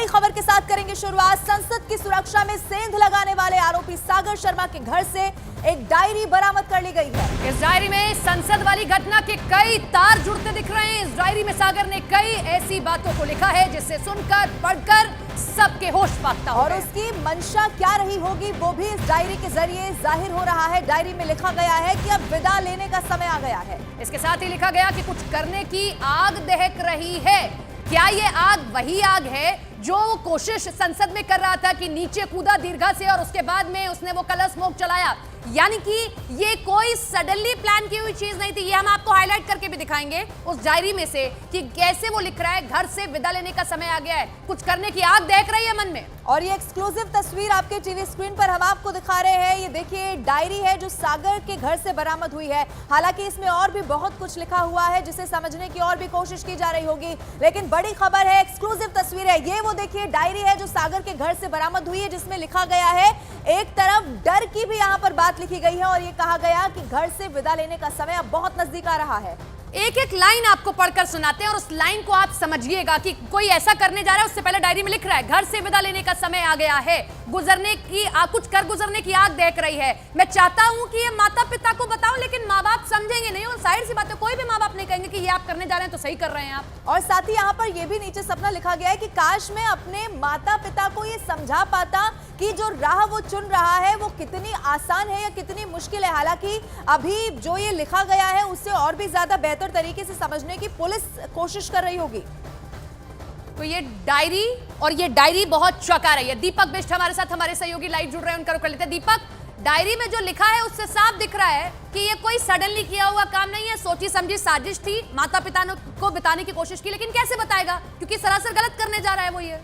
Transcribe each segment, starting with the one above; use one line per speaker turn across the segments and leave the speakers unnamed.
बड़ी खबर के साथ करेंगे शुरुआत। संसद की सुरक्षा में सेंध लगाने वाले आरोपी सागर शर्मा के घर से एक डायरी बरामद कर ली गई है।
इस डायरी में संसद वाली घटना के कई तार जुड़ते दिख रहे हैं। इस डायरी में सागर ने कई ऐसी बातों को लिखा है जिसे सुनकर पढ़कर सबके होश फाख्ता हो
और उसकी मंशा क्या रही होगी वो भी इस डायरी के जरिए जाहिर हो रहा है। डायरी में लिखा गया है कि अब विदा लेने का समय आ गया है।
इसके साथ ही लिखा गया कि कुछ करने की आग दहक रही है। क्या ये आग वही आग है जो वो कोशिश संसद में कर रहा था कि नीचे कूदा दीर्घा से और उसके बाद में उसने वो कलर स्मोक चलाया? यानी कि ये कोई सडनली प्लान की हुई चीज नहीं थी। ये हम आपको हाईलाइट करके भी दिखाएंगे उस डायरी में से कि कैसे वो लिख रहा है घर से विदा लेने का समय आ गया है, कुछ करने की आग देख रही है मन में।
और ये एक्सक्लूसिव तस्वीर आपके टीवी स्क्रीन पर हम आपको दिखा रहे हैं। ये देखिए डायरी है जो सागर के घर से बरामद हुई है। हालांकि इसमें और भी बहुत कुछ लिखा हुआ है जिसे समझने की और भी कोशिश की जा रही होगी, लेकिन बड़ी खबर है, एक्सक्लूसिव तस्वीर है। ये वो देखिए डायरी है जो सागर के घर से बरामद हुई है जिसमें लिखा गया है, एक तरफ डर की भी यहाँ पर बात लिखी गई है और ये कहा गया कि घर से विदा लेने का समय अब बहुत नजदीक आ रहा है।
एक एक लाइन आपको पढ़कर सुनाते हैं और उस लाइन को आप समझिएगा कि कोई ऐसा करने जा रहा है। उससे पहले डायरी में लिख रहा है घर से विदा लेने का समय आ गया है, गुजरने की कुछ कर गुजरने की आग देख रही है। मैं चाहता हूं कि ये माता पिता को बताऊं लेकिन माँ बाप समझेंगे नहीं और जाहिर सी बात है कोई भी माँ बाप नहीं कहेंगे कि ये आप करने जा रहे हैं तो सही कर रहे हैं आप।
और साथ ही यहाँ पर ये भी नीचे सपना लिखा गया है कि काश मैं अपने माता पिता को ये समझा पाता कि जो राह वो चुन रहा है वो कितनी आसान है या कितनी मुश्किल है। हालांकि अभी जो ये लिखा गया है उससे और भी ज्यादा बेहतर तरीके से समझने की पुलिस कोशिश कर रही होगी।
तो ये डायरी बहुत चौंका रही है। दीपक बिष्ट हमारे साथ, हमारे सहयोगी लाइव जुड़ रहे हैं, उनका रुख कर लेते हैं। दीपक, डायरी में जो लिखा है उससे साफ दिख रहा है कि ये कोई सडनली किया हुआ काम नहीं है, सोची समझी साजिश थी, माता पिता को बताने की कोशिश की, लेकिन कैसे बताएगा क्योंकि सरासर गलत करने जा रहा है वो ये।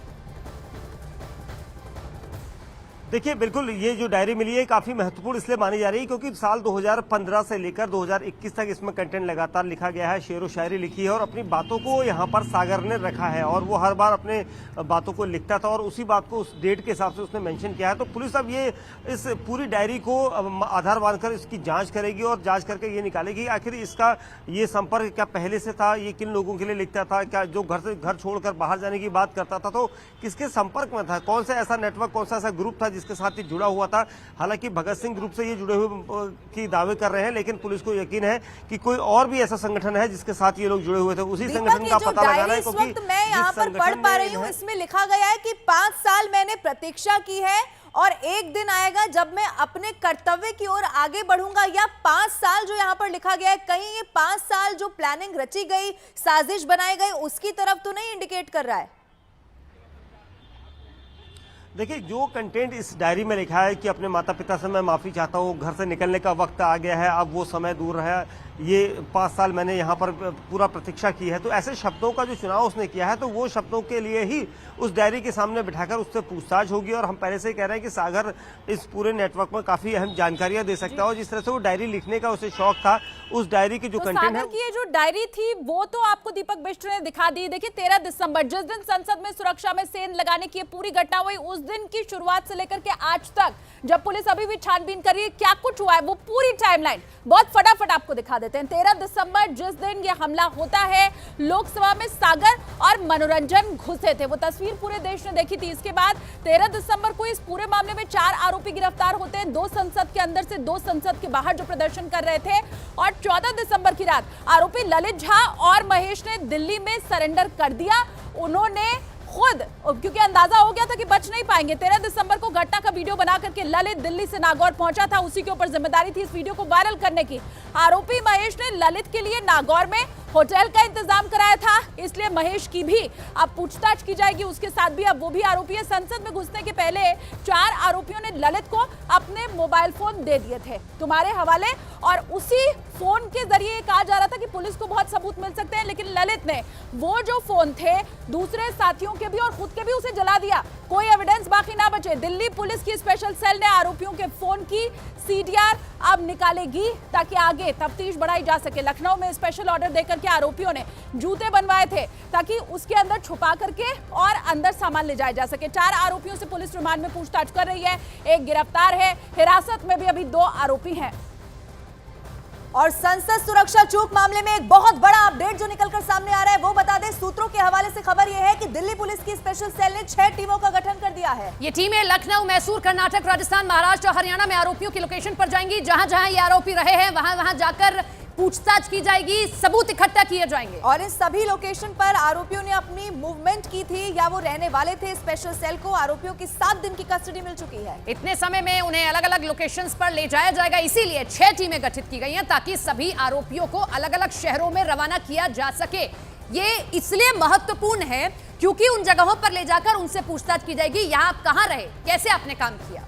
देखिए बिल्कुल, ये जो डायरी मिली है काफी महत्वपूर्ण इसलिए मानी जा रही है क्योंकि साल 2015 से लेकर 2021 तक इसमें कंटेंट लगातार लिखा गया है, शेरो शायरी लिखी है और अपनी बातों को यहाँ पर सागर ने रखा है और वो हर बार अपने बातों को लिखता था और उसी बात को उस डेट के हिसाब से उसने मेंशन किया है। तो पुलिस अब ये इस पूरी डायरी को आधार मानकर इसकी जांच करेगी और जांच करके ये निकालेगी आखिर इसका ये संपर्क क्या पहले से था, ये किन लोगों के लिए लिखता था, क्या जो घर छोड़कर बाहर जाने की बात करता था तो किसके संपर्क में था, कौन सा ऐसा नेटवर्क, कौन सा ऐसा ग्रुप था जिसके साथ ही जुड़ा हुआ था। हालांकि भगत सिंह ग्रुप से ये जुड़े हुए की दावे कर रहे हैं लेकिन पुलिस को यकीन है कि कोई और भी ऐसा संगठन है जिसके साथ ये लोग जुड़े हुए थे, उसी संगठन का पता लगाना है।
क्योंकि मैं यहाँ पर पढ़ पा रही हूँ, इसमें लिखा गया है कि 5 साल मैंने प्रतीक्षा की है और एक दिन आएगा जब मैं अपने कर्तव्य की ओर आगे बढ़ूंगा। या 5 साल जो यहाँ पर लिखा गया है, कहीं ये 5 साल जो प्लानिंग रची गई, साजिश बनाई गई, उसकी तरफ तो नहीं इंडिकेट कर रहा है?
देखिए जो कंटेंट इस डायरी में लिखा है कि अपने माता पिता से मैं माफ़ी चाहता हूँ, घर से निकलने का वक्त आ गया है, अब वो समय दूर रहा, ये 5 साल मैंने यहाँ पर पूरा प्रतीक्षा की है, तो ऐसे शब्दों का जो चुनाव उसने किया है तो वो शब्दों के लिए ही उस डायरी के सामने बिठाकर उससे पूछताछ होगी। और हम पहले से ही कह रहे हैं कि सागर इस पूरे नेटवर्क में काफ़ी अहम जानकारियां दे सकता है और जिस तरह से वो डायरी लिखने का उसे शौक था, उस डायरी की जो कंटेंट है
की ये जो डायरी थी वो तो आपको दीपक बिष्ट ने दिखा दी। देखिए 13 दिसंबर जिस दिन संसद में सुरक्षा में सेंध लगाने की पूरी घटना हुई, उस दिन की शुरुआत से लेकर के आज तक जब पुलिस अभी भी छानबीन कर रही है क्या कुछ हुआ है वो पूरी टाइमलाइन बहुत फटाफट आपको दिखा देते हैं। 13 दिसंबर जिस दिन ये हमला होता है, लोकसभा में सागर और मनोरंजन घुसे थे, वो तस्वीर पूरे देश ने देखी थी। इसके बाद 13 दिसंबर को इस पूरे मामले में 4 आरोपी गिरफ्तार होते हैं, 2 संसद के अंदर से 2 संसद के बाहर जो प्रदर्शन कर रहे थे। और 14 दिसंबर की रात आरोपी ललित झा और महेश ने दिल्ली में सरेंडर कर दिया। उन्होंने खुद, क्योंकि अंदाजा हो गया था कि बच नहीं पाएंगे, 13 दिसंबर को घटना का वीडियो बना करके ललित दिल्ली से नागौर पहुंचा था, उसी के ऊपर जिम्मेदारी थी इस वीडियो को वायरल करने की। आरोपी महेश ने ललित के लिए नागौर में होटल का इंतजाम कराया था, इसलिए महेश की भी अब पूछताछ की जाएगी, उसके साथ भी अब वो भी आरोपी है। संसद में घुसने के पहले 4 आरोपियों ने ललित को अपने मोबाइल फोन दे दिए थे तुम्हारे हवाले और उसी फोन के जरिए कहा जा रहा था कि पुलिस को बहुत सबूत मिल सकते हैं, लेकिन ललित ने वो जो फोन थे दूसरे साथियों के भी और खुद के भी उसे जला दिया, कोई एविडेंस बाकी ना बचे। दिल्ली पुलिस की स्पेशल सेल ने आरोपियों के फोन की सीडीआर अब निकालेगी ताकि आगे तफ्तीश बढ़ाई जा सके। लखनऊ में स्पेशल ऑर्डर देकर के आरोपियों ने जूते बनवाए थे ताकि उसके अंदर छुपा करके और अंदर सामान ले जाया जा सके। 4 आरोपियों से पुलिस रिमांड में पूछताछ कर रही है, एक गिरफ्तार है, हिरासत में भी अभी 2 आरोपी हैं।
और संसद सुरक्षा चूक मामले में एक बहुत बड़ा अपडेट जो निकलकर सामने आ रहा है वो बता दें। सूत्रों के हवाले से खबर यह है कि दिल्ली पुलिस की स्पेशल सेल ने 6 टीमों का गठन कर दिया है।
ये टीमें लखनऊ, मैसूर, कर्नाटक, राजस्थान, महाराष्ट्र और हरियाणा में आरोपियों की लोकेशन पर जाएंगी। जहां जहां ये आरोपी रहे हैं वहां जाकर पूछताछ की जाएगी, सबूत इकट्ठा किए जाएंगे।
और इन सभी लोकेशन पर आरोपियों ने अपनी मूवमेंट की थी या वो रहने वाले थे। स्पेशल सेल को आरोपियों की 7 दिन की कस्टडी मिल चुकी है।
इतने समय में उन्हें अलग अलग लोकेशंस पर ले जाया जाएगा, इसीलिए 6 टीमें गठित की गई हैं ताकि सभी आरोपियों को अलग अलग शहरों में रवाना किया जा सके। ये इसलिए महत्वपूर्ण है क्योंकि उन जगहों पर ले जाकर उनसे पूछताछ की जाएगी, यहां आप कहां रहे, कैसे आपने काम किया।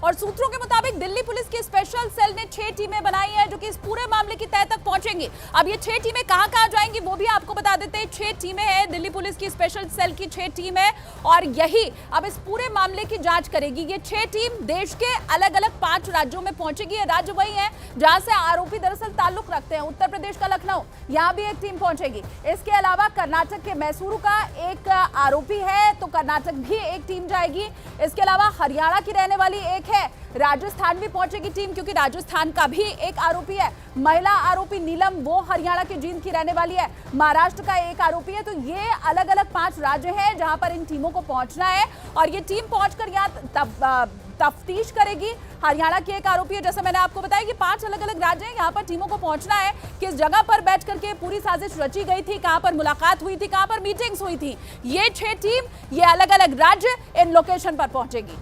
और सूत्रों के मुताबिक दिल्ली पुलिस की स्पेशल सेल ने 6 टीमें बनाई हैं जो कि इस पूरे मामले की तह तक पहुंचेंगी। अब ये 6 टीमें कहां जाएंगी वो भी आपको बता देते हैं। 6 टीमें हैं, दिल्ली पुलिस की स्पेशल सेल की 6 टीम है और यही अब इस पूरे मामले की जांच करेगी। ये 6 टीम देश के अलग अलग 5 राज्यों में पहुंचेगी। ये राज्य वही है जहां से आरोपी दरअसल ताल्लुक रखते हैं। उत्तर प्रदेश का लखनऊ, यहाँ भी एक टीम पहुंचेगी। इसके अलावा कर्नाटक के मैसूरू का एक आरोपी है तो कर्नाटक भी एक टीम जाएगी। इसके अलावा हरियाणा की रहने वाली एक है, राजस्थान भी पहुंचेगी टीम क्योंकि राजस्थान का भी एक आरोपी है। महिला आरोपी नीलम वो हरियाणा के जींद की रहने वाली है। महाराष्ट्र का एक आरोपी है। तो ये अलग अलग 5 राज्य हैं जहां पर इन टीमों को पहुंचना है और ये टीम पहुंचकर यहाँ तफ्तीश करेगी। हरियाणा की एक आरोपी है, जैसे मैंने आपको बताया कि 5 अलग अलग राज्य हैं, यहाँ पर टीमों को पहुंचना है। किस जगह पर बैठ करके पूरी साजिश रची गई थी, कहां पर मुलाकात हुई थी, कहां पर मीटिंग्स हुई थी। ये 6 टीम ये अलग अलग राज्य इन लोकेशन पर पहुंचेगी।